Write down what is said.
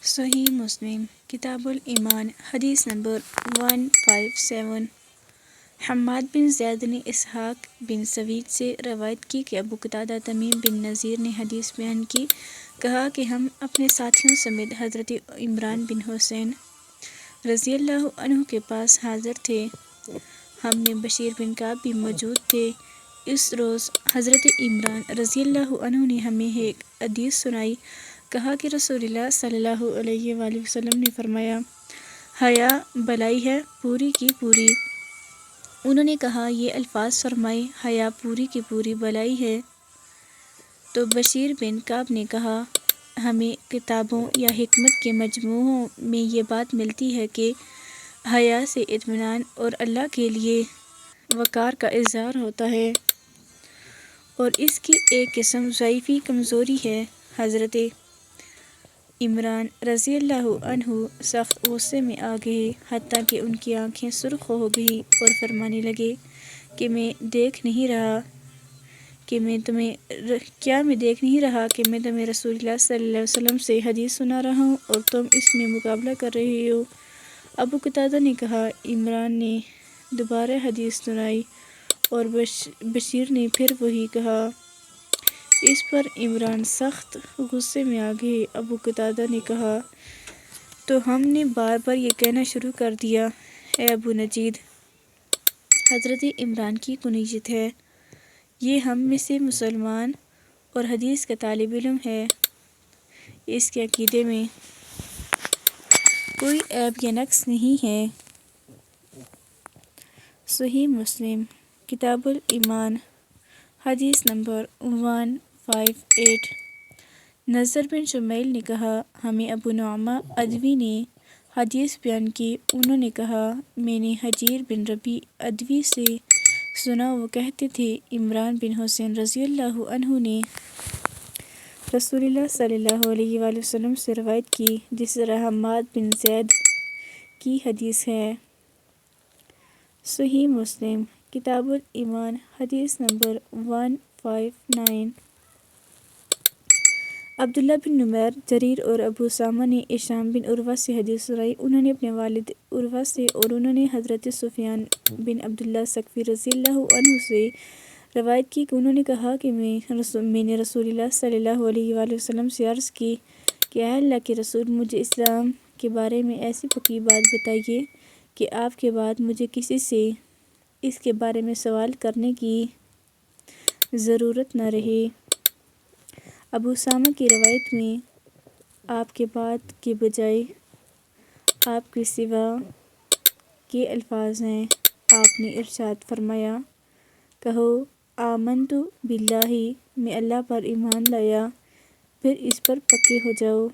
صحیح مسلم کتاب الایمان حدیث نمبر 157۔ حماد بن زید نے اسحاق بن سوید سے روایت کی کہ ابو قتادہ تمیم بن نذیر نے حدیث بیان کی، کہا کہ ہم اپنے ساتھیوں سمیت حضرت عمران بن حسین رضی اللہ عنہ کے پاس حاضر تھے۔ ہم میں بشیر بن کعب بھی موجود تھے۔ اس روز حضرت عمران رضی اللہ عنہ نے ہمیں ایک حدیث سنائی، کہا کہ رسول اللہ صلی اللہ علیہ وآلہ وسلم نے فرمایا، حیا بلائی ہے پوری کی پوری۔ انہوں نے کہا، یہ الفاظ فرمائے، حیا پوری کی پوری بلائی ہے؟ تو بشیر بن کعب نے کہا، ہمیں کتابوں یا حکمت کے مجموعوں میں یہ بات ملتی ہے کہ حیا سے اطمینان اور اللہ کے لیے وقار کا اظہار ہوتا ہے، اور اس کی ایک قسم ضعیفی کمزوری ہے۔ حضرت عمران رضی اللہ عنہ سخت غصے میں آ گئے، حتیٰ کہ ان کی آنکھیں سرخ ہو گئیں اور فرمانے لگے کہ میں دیکھ نہیں رہا کہ میں تمہیں رسول اللہ صلی اللہ علیہ وسلم سے حدیث سنا رہا ہوں اور تم اس میں مقابلہ کر رہے ہو۔ ابو قتادہ نے کہا، عمران نے دوبارہ حدیث سنائی اور بشیر نے پھر وہی کہا۔ اس پر عمران سخت غصے میں آ گئے۔ ابو قتادہ نے کہا، تو ہم نے بار بار یہ کہنا شروع کر دیا، اے ابو نجید، حضرت عمران کی کنیت ہے، یہ ہم میں سے مسلمان اور حدیث کا طالب علم ہے، اس کے عقیدے میں کوئی عیب یا نقص نہیں ہے۔ صحیح مسلم کتاب الایمان حدیث نمبر 158۔ نضر بن شمیل نے کہا، ہمیں ابو نعمہ ادوی نے حدیث بیان کی، انہوں نے کہا، میں نے حجیر بن ربیع ادوی سے سنا، وہ کہتے تھے، عمران بن حسین رضی اللہ عنہ نے رسول اللہ صلی اللہ علیہ وآلہ وسلم سے روایت کی، جس طرح حماد بن زید کی حدیث ہے۔ صحیح مسلم کتاب الایمان حدیث نمبر 159۔ عبداللہ بن نمیر، جریر اور ابو اسامہ نے ہشام بن عروہ سے حدیث سنائی، انہوں نے اپنے والد عروہ سے اور انہوں نے حضرت سفیان بن عبداللہ ثقفی رضی اللہ عنہ سے روایت کی کہ انہوں نے کہا کہ میں نے رسول اللہ صلی اللہ علیہ وآلہ وسلم سے عرض کی کہ اے اللہ کے رسول، مجھے اسلام کے بارے میں ایسی پکی بات بتائیے کہ آپ کے بعد مجھے کسی سے اس کے بارے میں سوال کرنے کی ضرورت نہ رہے۔ ابو اسامہ کی روایت میں آپ کے بعد کے بجائے آپ کے سوا کے الفاظ ہیں۔ آپ نے ارشاد فرمایا، کہو آمنت باللہ، میں اللہ پر ایمان لایا، پھر اس پر پکے ہو جاؤ۔